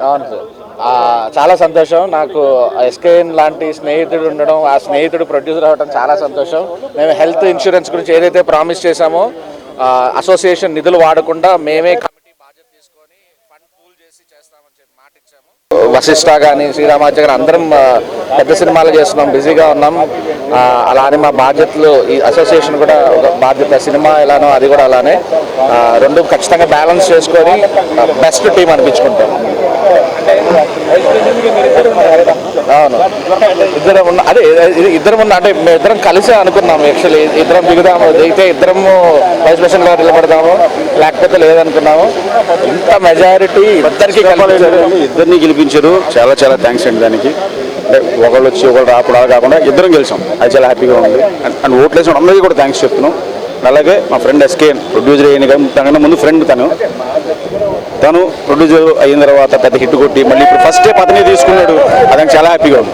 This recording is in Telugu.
అవును సార్, చాలా సంతోషం. నాకు ఎస్కేఎన్ లాంటి స్నేహితుడు ఉండడం, ఆ స్నేహితుడు ప్రొడ్యూసర్ అవ్వడం చాలా సంతోషం. మేము హెల్త్ ఇన్సూరెన్స్ గురించి ఏదైతే ప్రామిస్ చేశామో అసోసియేషన్ నిధులు వాడకుండా మేమే కమిటీ బాధ్యత తీసుకొని ఫండ్ పూల్ చేసి చేస్తామని చెప్పి మాట ఇచ్చాము. వశిష్ఠ కానీ శ్రీరామాచార్య కానీ అందరం పెద్ద సినిమాలు చేస్తున్నాం, బిజీగా ఉన్నాం. అలానే మా బాధ్యతలు ఈ అసోసియేషన్ కూడా ఒక బాధ్యత, సినిమా ఎలానో అది కూడా అలానే రెండు ఖచ్చితంగా బ్యాలెన్స్ చేసుకొని బెస్ట్ టీం అనిపించుకుంటాం. అవును, ఇద్దరం ఉన్న అంటే మేము ఇద్దరం కలిసి అనుకున్నాము. యాక్చువల్లీ ఇద్దరం దిగుదాము, దిగితే ఇద్దరము వైస్ ప్రెసిడెంట్ గారు నిలబడదాము, లేకపోతే లేదనుకున్నాము. ఇంత మెజారిటీ ఇద్దరిని గెలిపించారు. చాలా చాలా థ్యాంక్స్ అండి దానికి. అంటే ఒకళ్ళు వచ్చి ఒకళ్ళు రాకుండా కాకుండా ఇద్దరం గెలిచాం, అది చాలా హ్యాపీగా ఉంది. అండ్ ఓట్లు వేసిన అందరికీ కూడా థ్యాంక్స్ చెప్తున్నాం. అలాగే మా ఫ్రెండ్ ఎస్కేఎన్ ప్రొడ్యూసర్ అయిన తనకన్నా ముందు ఫ్రెండ్ తను ప్రొడ్యూసర్ అయిన తర్వాత పెద్ద హిట్ కొట్టి మళ్ళీ ఇప్పుడు ఫస్ట్ స్టెప్ అతనే తీసుకున్నాడు. అది చాలా హ్యాపీగా ఉంది.